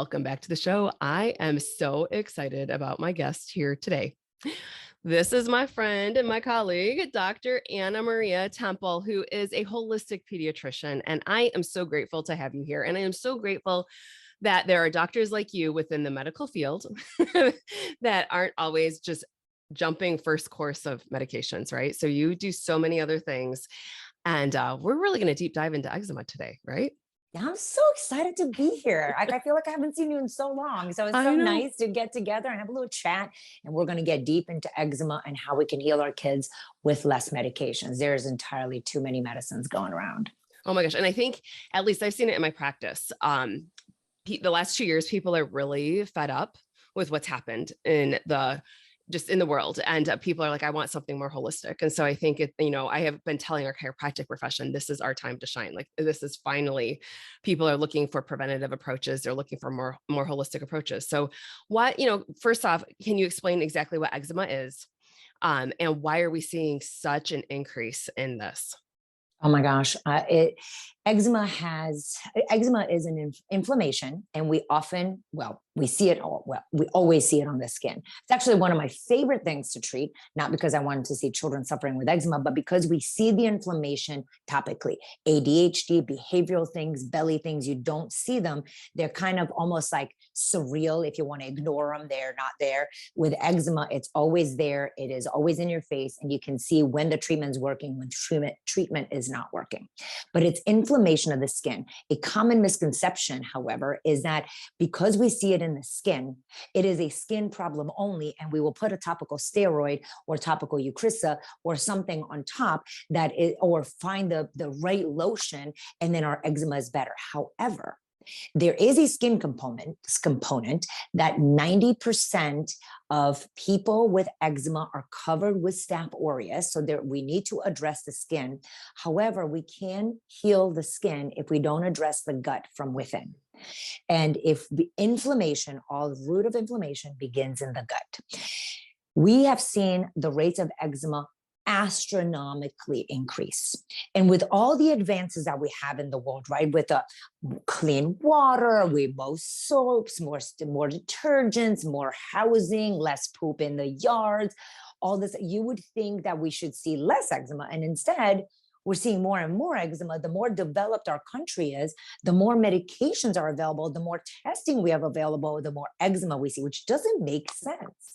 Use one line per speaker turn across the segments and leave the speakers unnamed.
welcome back to the show. I am so excited about my guest here today. This is my friend and my colleague, Dr. Anna Maria Temple, who is a holistic pediatrician. And I am so grateful to have you here. And I am so grateful that there are doctors like you within the medical field that aren't always just jumping first course of medications, right? So you do so many other things. And we're really going to deep dive into eczema today, right?
Yeah, I'm so excited to be here. I feel like I haven't seen you in so long. So it's so
I know.
nice to get together and have a little chat. And we're going to get deep into eczema and how we can heal our kids with less medications. There's entirely too many medicines going around.
Oh my gosh. And I think at least I've seen it in my practice. The last 2 years, people are really fed up with what's happened in the world. And people are like, I want something more holistic. And so I think I have been telling our chiropractic profession, this is our time to shine. Like this is finally, people are looking for preventative approaches. They're looking for more holistic approaches. So first off, can you explain exactly what eczema is? And why are we seeing such an increase in this?
Oh my gosh. Eczema is an inflammation, and we see it all. Well, we always see it on the skin. It's actually one of my favorite things to treat, not because I wanted to see children suffering with eczema, but because we see the inflammation topically. ADHD, behavioral things, belly things, you don't see them. They're kind of almost like surreal. If you want to ignore them, they're not there. With eczema, it's always there. It is always in your face, and you can see when the treatment's working, when treatment is not working. But it's inflammation of the skin. A common misconception, however, is that because we see it in the skin, it is a skin problem only, and we will put a topical steroid or topical Eucrisa or something on top or find the right lotion, and then our eczema is better. However, there is a skin component that 90% of people with eczema are covered with Staph aureus. So we need to address the skin. However, we can heal the skin if we don't address the gut from within. And if the root of inflammation begins in the gut. We have seen the rates of eczema astronomically increase. And with all the advances that we have in the world, right, with clean water, more soaps, more detergents, more housing, less poop in the yards, all this, you would think that we should see less eczema. And instead, we're seeing more and more eczema. The more developed our country is, the more medications are available, the more testing we have available, the more eczema we see, which doesn't make sense.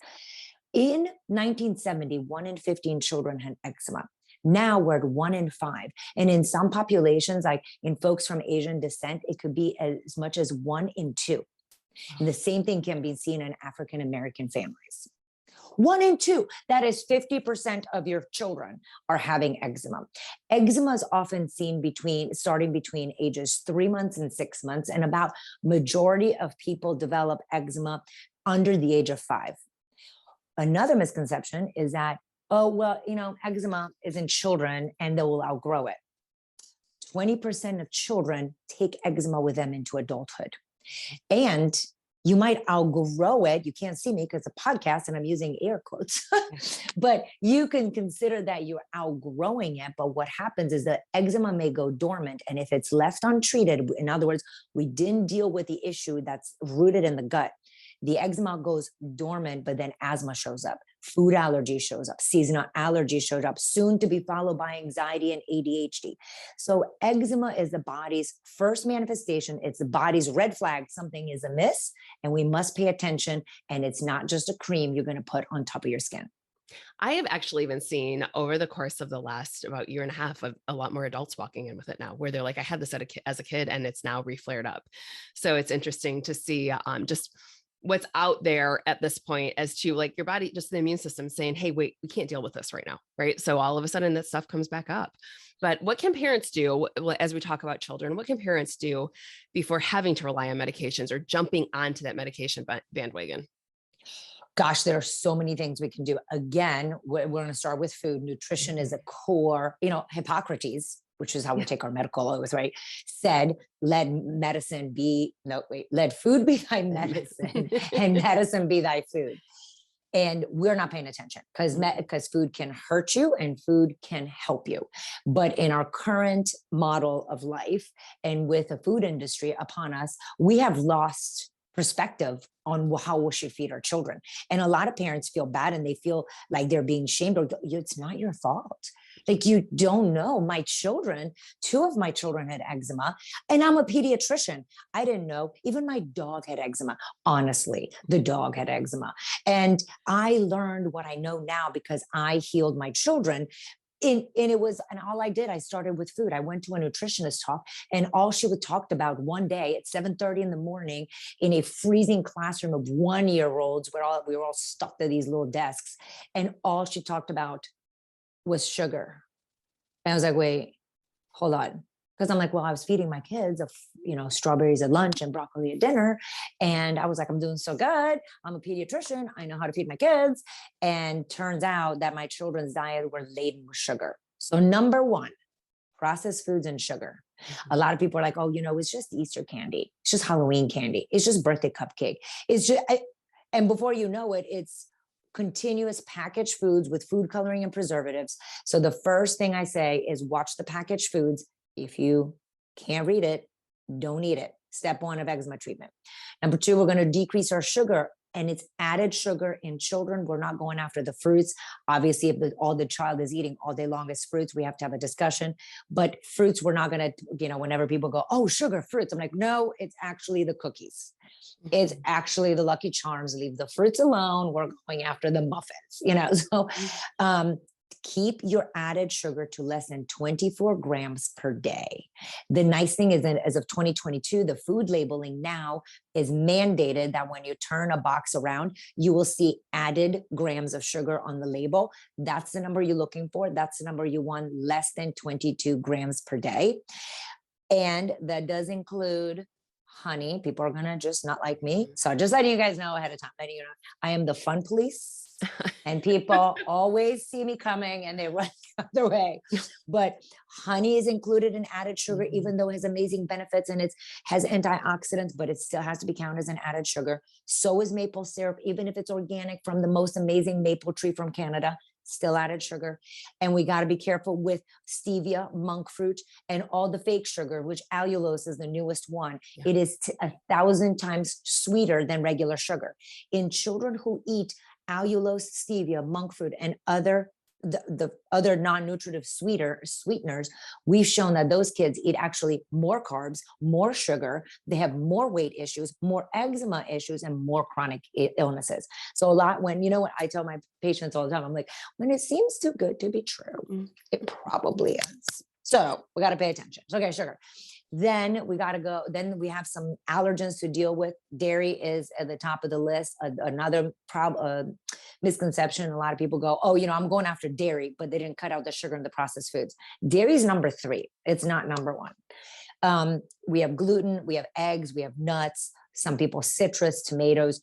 In 1970, 1 in 15 children had eczema. Now we're at 1 in 5. And in some populations, like in folks from Asian descent, it could be as much as 1 in 2. And the same thing can be seen in African American families. 1 in 2, that is 50% of your children are having eczema. Eczema is often seen starting between ages 3 months and 6 months. And about majority of people develop eczema under the age of 5. Another misconception is that, eczema is in children and they will outgrow it. 20% of children take eczema with them into adulthood. And you might outgrow it. You can't see me because it's a podcast and I'm using air quotes, but you can consider that you're outgrowing it. But what happens is that eczema may go dormant. And if it's left untreated, in other words, we didn't deal with the issue that's rooted in the gut, the eczema goes dormant, but then asthma shows up, food allergy shows up, seasonal allergy shows up, soon to be followed by anxiety and ADHD. So eczema is the body's first manifestation. It's the body's red flag. Something is amiss and we must pay attention. And it's not just a cream you're going to put on top of your skin.
I have actually even seen over the course of the last about year and a half of a lot more adults walking in with it now, where they're like, I had this as a kid and it's now reflared up. So it's interesting to see just what's out there at this point as to like your body, just the immune system saying, hey, wait, we can't deal with this right now. Right. So all of a sudden that stuff comes back up. But what can parents do as we talk about children? What can parents do before having to rely on medications or jumping onto that medication bandwagon?
Gosh, there are so many things we can do. Again, we're going to start with food. Nutrition is a core, Hippocrates, which is how we take our medical oath, right? Said, let food be thy medicine and medicine be thy food. And we're not paying attention because food can hurt you and food can help you. But in our current model of life and with the food industry upon us, we have lost perspective on how we should feed our children. And a lot of parents feel bad and they feel like they're being shamed, or it's not your fault. Like, you don't know. My children, two of my children had eczema, and I'm a pediatrician. I didn't know. Even my dog had eczema. Honestly, the dog had eczema. And I learned what I know now because I healed my children. And it was, and all I did, I started with food. I went to a nutritionist talk, and all she would talked about one day at 7:30 in the morning in a freezing classroom of 1-year-olds, where we were all stuck to these little desks. And all she talked about was sugar. And I was like, wait, hold on. Because I'm like, well, I was feeding my kids strawberries at lunch and broccoli at dinner. And I was like, I'm doing so good. I'm a pediatrician. I know how to feed my kids. And turns out that my children's diet were laden with sugar. So number one, processed foods and sugar. A lot of people are like, oh, it's just Easter candy. It's just Halloween candy. It's just birthday cupcake. It's just, and before you know it, it's continuous packaged foods with food coloring and preservatives. So the first thing I say is watch the packaged foods. If you can't read it, don't eat it. Step one of eczema treatment. Number two, we're going to decrease our sugar, and it's added sugar in children. We're not going after the fruits. Obviously, if all the child is eating all day long is fruits, we have to have a discussion. But fruits, we're not going to, whenever people go, oh, sugar, fruits. I'm like, no, it's actually the cookies. It's actually the Lucky Charms. Leave the fruits alone. We're going after the muffins, So keep your added sugar to less than 24 grams per day. The nice thing is that as of 2022, the food labeling now is mandated that when you turn a box around, you will see added grams of sugar on the label. That's the number you're looking for. That's the number you want, less than 22 grams per day. And that does include honey. People are going to just not like me. So just letting you guys know ahead of time, I am the fun police. And people always see me coming and they run the other way. But honey is included in added sugar, even though it has amazing benefits and it has antioxidants, but it still has to be counted as an added sugar. So is maple syrup, even if it's organic from the most amazing maple tree from Canada, still added sugar. And we got to be careful with stevia, monk fruit, and all the fake sugar, which allulose is the newest one. Yeah. It is 1,000 times sweeter than regular sugar. In children who eat allulose, stevia, monk fruit, and the other non-nutritive sweeteners, we've shown that those kids eat actually more carbs, more sugar. They have more weight issues, more eczema issues, and more chronic illnesses. So what I tell my patients all the time, I'm like, when it seems too good to be true, it probably is. So we got to pay attention. Okay, sugar. Then we got to go. Then we have some allergens to deal with. Dairy is at the top of the list. Another misconception. A lot of people go, oh, I'm going after dairy, but they didn't cut out the sugar in the processed foods. Dairy is number 3. It's not number 1. We have gluten, we have eggs, we have nuts. Some people citrus, tomatoes.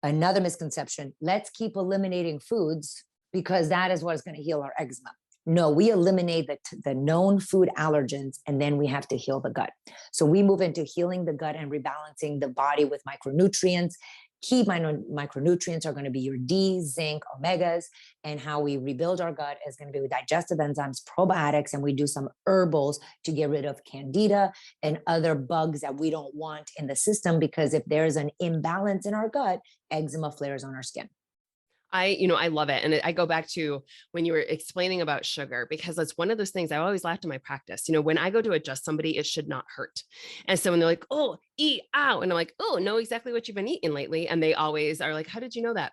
Another misconception. Let's keep eliminating foods because that is what is going to heal our eczema. No, we eliminate the known food allergens, and then we have to heal the gut. So we move into healing the gut and rebalancing the body with micronutrients. Key micronutrients are going to be your D, zinc, omegas, and how we rebuild our gut is going to be with digestive enzymes, probiotics, and we do some herbals to get rid of candida and other bugs that we don't want in the system, because if there's an imbalance in our gut, eczema flares on our skin.
I love it. And I go back to when you were explaining about sugar, because that's one of those things I always laughed in my practice. When I go to adjust somebody, it should not hurt. And so when they're like, oh, eat out. And I'm like, oh, know exactly what you've been eating lately. And they always are like, how did you know that?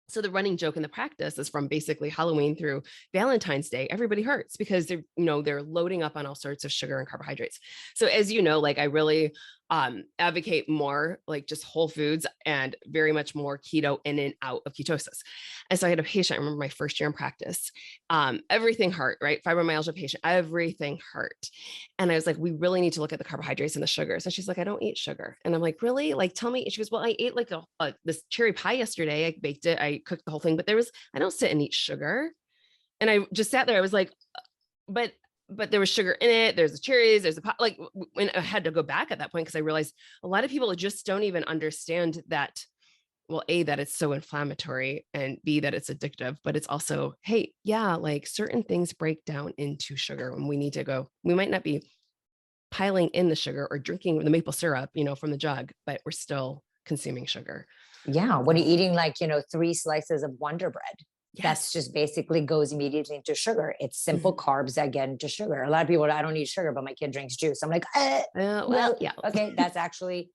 So the running joke in the practice is from basically Halloween through Valentine's Day, everybody hurts because they're loading up on all sorts of sugar and carbohydrates. So as you know, I really advocate more like just whole foods and very much more keto in and out of ketosis. And so I had a patient, I remember my first year in practice, everything hurt, right? Fibromyalgia patient, everything hurt. And I was like, we really need to look at the carbohydrates and the sugars. And she's like, I don't eat sugar. And I'm like, really? Tell me. She goes, well, I ate this cherry pie yesterday. I baked it. I cooked the whole thing, but I don't sit and eat sugar. And I just sat there. I was like, but there was sugar in it. There's the cherries, there's when I had to go back at that point, because I realized a lot of people just don't even understand that, well, A, that it's so inflammatory, and B, that it's addictive, but it's also, hey, yeah, certain things break down into sugar when we need to go. We might not be piling in the sugar or drinking the maple syrup, from the jug, but we're still consuming sugar.
Yeah. When
So,
you're eating like, 3 slices of Wonder Bread, that's
yes.
just basically goes immediately into sugar. It's simple
Mhm.
carbs that get into sugar. A lot of people, I don't need sugar, but my kid drinks juice. I'm like,
Well,
well,
yeah.
okay, that's actually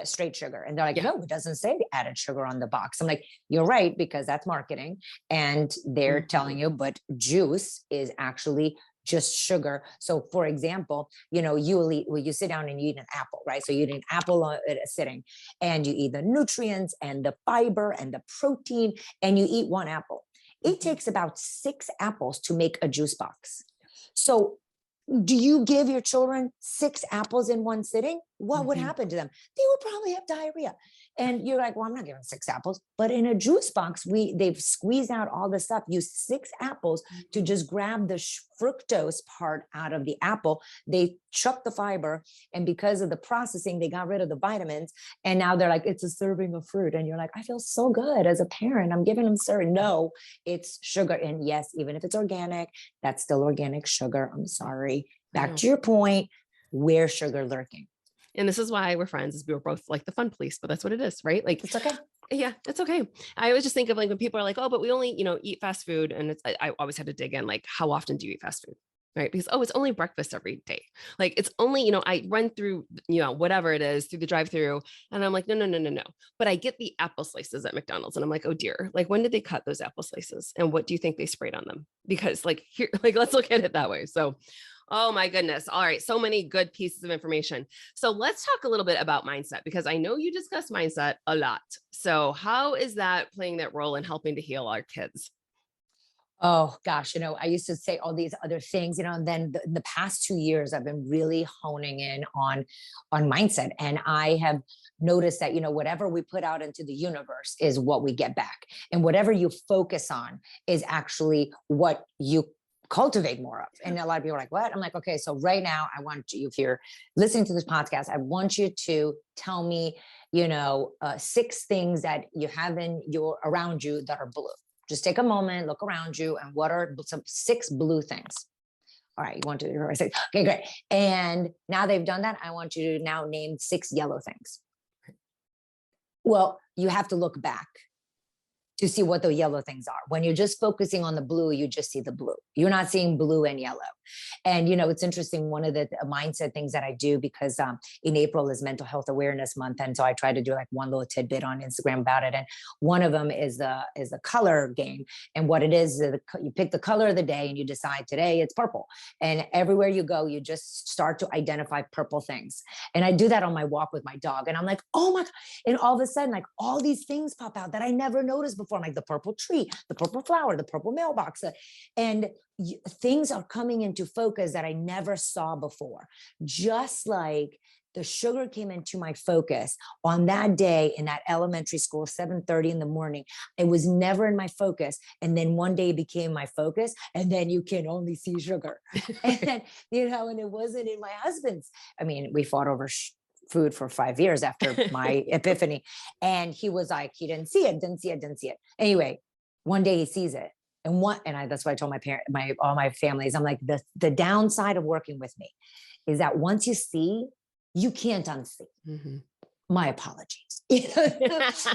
straight sugar. And they're like,
Yeah.
no, it doesn't say added sugar on the box. I'm like, you're right, because that's marketing. And they're telling
Mhm.
you, but juice is actually just sugar. So for example, you will eat, well, you sit down and you eat an apple, right? So you eat an apple at a sitting, and you eat the nutrients and the fiber and the protein, and you eat one apple. It
Mhm.
takes about 6 apples to make a juice box. So do you give your children 6 apples in one sitting? What would
Mhm.
happen to them? They would probably have diarrhea. And you're like, well, I'm not giving 6 apples. But in a juice box, they've squeezed out all the stuff. Use 6 apples to
Mhm.
just grab the fructose part out of the apple. They chuck the fiber, and because of the processing, they got rid of the vitamins. And now they're like, it's a serving of fruit. And you're like, I feel so good as a parent. I'm giving them syrup. No, it's sugar. And yes, even if it's organic, that's still organic sugar. I'm sorry.
I
Back
know.
to your point, where's sugar lurking?
And this is why we're friends, is we were both like the fun police, but that's what it is, right? Like,
It's okay.
yeah, it's okay. I always just think of like when people are like, oh, but we only, eat fast food. And I always had to dig in, like, how often do you eat fast food? Right. Because, oh, it's only breakfast every day. Like it's only, I run through, whatever it is through the drive through. And I'm like, no, no, no, no, no. But I get the apple slices at McDonald's and I'm like, oh dear, like when did they cut those apple slices? And what do you think they sprayed on them? Because like here, like let's look at it that way. So oh my goodness. All right. So many good pieces of information. So let's talk a little bit about mindset, because I know you discuss mindset a lot. So how is that playing that role in helping to heal our kids?
Oh gosh, I used to say all these other things, and then the past 2 years, I've been really honing in on mindset, and I have noticed that whatever we put out into the universe is what we get back, and whatever you focus on is actually what you cultivate more of. And a lot of people are like, "What?" I'm like, "Okay, so right now, I want you, if you're listening to this podcast, I want you to tell me, 6 things that you have in your around you that are blue." Just take a moment, look around you, and what are some 6 blue things? All right, you want to say, okay, great. And now they've done that, I want you to now name 6 yellow things. Well, you have to look back to see what the yellow things are. When you're just focusing on the blue, you just see the blue. You're not seeing blue and yellow. And it's interesting. One of the mindset things that I do, because in April is Mental Health Awareness Month, and so I try to do like one little tidbit on Instagram about it. And one of them is the color game. And what it is, you pick the color of the day, and you decide today it's purple. And everywhere you go, you just start to identify purple things. And I do that on my walk with my dog, and I'm like, oh my god! And all of a sudden, like all these things pop out that I never noticed before. Like the purple tree, the purple flower, the purple mailbox, and things are coming into focus that I never saw before. Just like the sugar came into my focus on that day in that elementary school, 7:30 in the morning. It was never in my focus. And then one day it became my focus. And then you can only see sugar. And, and it wasn't in my husband's. I mean, we fought over food for 5 years after my epiphany. And he was like, he didn't see it, didn't see it, didn't see it. Anyway, one day he sees it. That's why I told all my families, I'm like, the downside of working with me is that once you see, you can't unsee.
Mhm.
My apologies.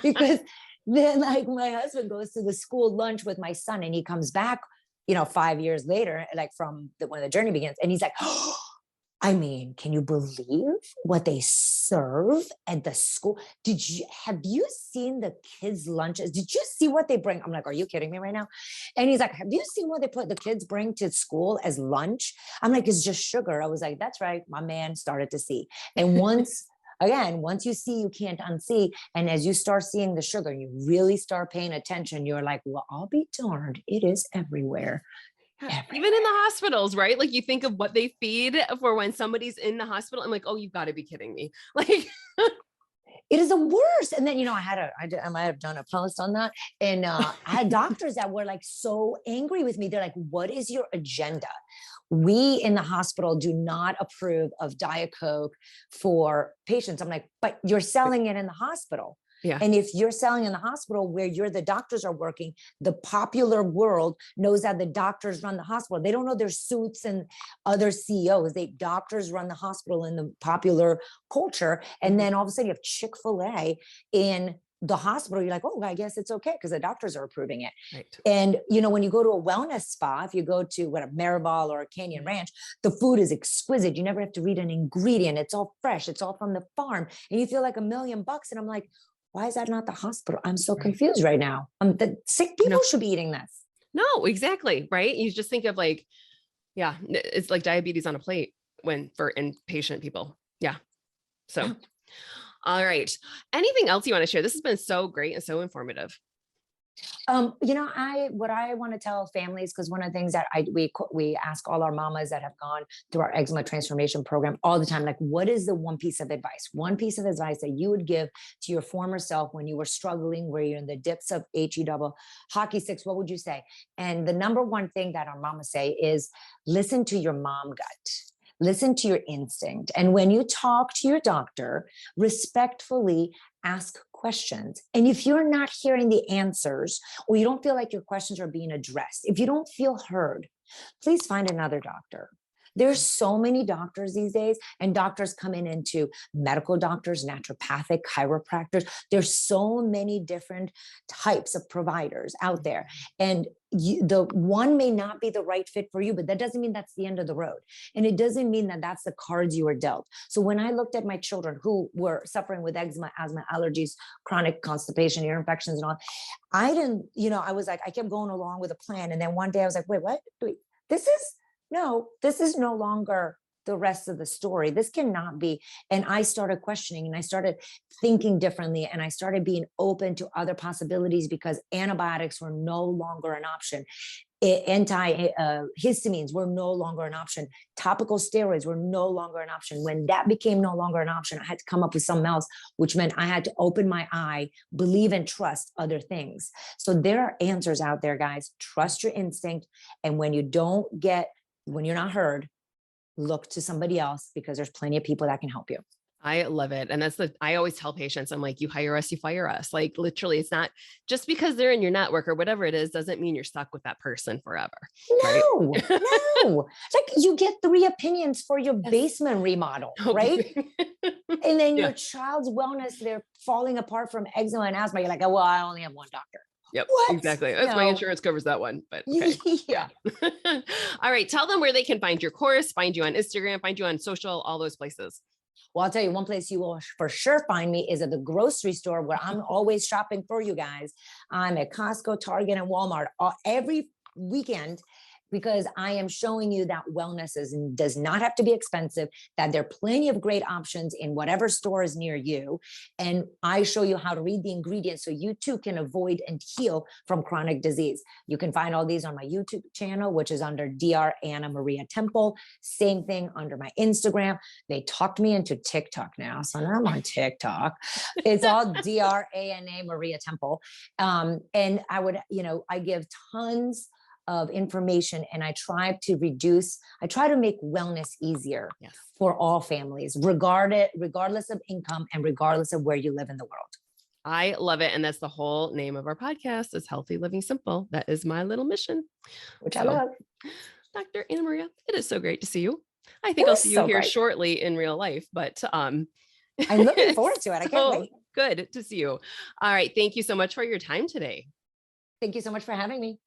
Because then like my husband goes to the school lunch with my son, and he comes back, 5 years later, like from when the journey begins. And he's like, oh, I mean, can you believe what they serve at the school? Have you seen the kids' lunches? Did you see what they bring? I'm like, are you kidding me right now? And he's like, have you seen what the kids bring to school as lunch? I'm like, it's just sugar. I was like, that's right. My man started to see. And once you see, you can't unsee. And as you start seeing the sugar, you really start paying attention. You're like, well, I'll be darned. It is everywhere.
Yeah, even in the
Everywhere.
hospitals, right? Like you think of what they feed for when somebody's in the hospital. I'm like, oh, you've got to be kidding me. Like,
It is the worst. And then, I might have done a post on that. And I had doctors that were like so angry with me. They're like, what is your agenda? We in the hospital do not approve of Diet Coke for patients. I'm like, but you're selling it in the hospital.
Yeah.
And if you're selling in the hospital where the doctors are working, the popular world knows that the doctors run the hospital. They don't know their suits and other CEOs. Doctors run the hospital in the popular culture. And then all of a sudden you have Chick-fil-A in the hospital. You're like, oh, I guess it's okay because the doctors are approving it.
Right.
And, when you go to a wellness spa, if you go to a Maribel or a Canyon Ranch, the food is exquisite. You never have to read an ingredient. It's all fresh. It's all from the farm. And you feel like $1,000,000. And I'm like, why is that not the hospital? I'm so confused right now. The sick people should be eating this.
No, exactly. Right. You just think of like, yeah, it's like diabetes on a plate for inpatient people. Yeah. So, all right. Anything else you want to share? This has been so great and so informative.
What I want to tell families, because one of the things that we ask all our mamas that have gone through our eczema transformation program all the time, like, what is the one piece of advice that you would give to your former self when you were struggling, where you're in the depths of HE double hockey sticks? What would you say? And the number one thing that our mamas say is listen to your mom gut. Listen to your instinct. And when you talk to your doctor, respectfully ask questions. And if you're not hearing the answers, or you don't feel like your questions are being addressed, if you don't feel heard, please find another doctor. There's so many doctors these days, and doctors come into medical doctors, naturopathic, chiropractors. There's so many different types of providers out there. And the one may not be the right fit for you, but that doesn't mean that's the end of the road. And it doesn't mean that that's the cards you were dealt. So when I looked at my children who were suffering with eczema, asthma, allergies, chronic constipation, ear infections and all, I didn't, I was like, I kept going along with a plan. And then one day I was like, wait, what? This is no longer the rest of the story. This cannot be. And I started questioning, and I started thinking differently, and I started being open to other possibilities, because antibiotics were no longer an option. Antihistamines were no longer an option. Topical steroids were no longer an option. When that became no longer an option, I had to come up with something else, which meant I had to open my eye, believe and trust other things. So there are answers out there, guys. Trust your instinct. And when you're not heard, look to somebody else, because there's plenty of people that can help you.
I love it. And I always tell patients, I'm like, you hire us, you fire us. Like, literally, it's not just because they're in your network or whatever it is, doesn't mean you're stuck with that person forever.
No, right? No. It's like you get 3 opinions for your basement remodel, right? And then your child's wellness, they're falling apart from eczema and asthma. You're like, oh, well, I only have one doctor.
Yep,
What?
exactly. That's my insurance covers that one, but okay.
Yeah.
All right. Tell them where they can find your course, find you on Instagram, find you on social, all those places.
Well, I'll tell you, one place you will for sure find me is at the grocery store, where I'm always shopping for you guys. I'm at Costco, Target, and Walmart every weekend, because I am showing you that wellness does not have to be expensive, that there are plenty of great options in whatever store is near you. And I show you how to read the ingredients so you too can avoid and heal from chronic disease. You can find all these on my YouTube channel, which is under Dr. Anna Maria Temple. Same thing under my Instagram. They talked me into TikTok now, so now I'm on TikTok. It's all Dr. Anna Maria Temple. And I give tons of information, and I try to make wellness easier for all families, regardless of income and regardless of where you live in the world.
I love it. And that's the whole name of our podcast, is Healthy Living Simple. That is my little mission,
which I love.
Dr. Anna Maria, it is so great to see you. I think I'll see you here shortly in real life, but
I'm looking forward to it. I can't wait.
Good to see you. All right. Thank you so much for your time today.
Thank you so much for having me.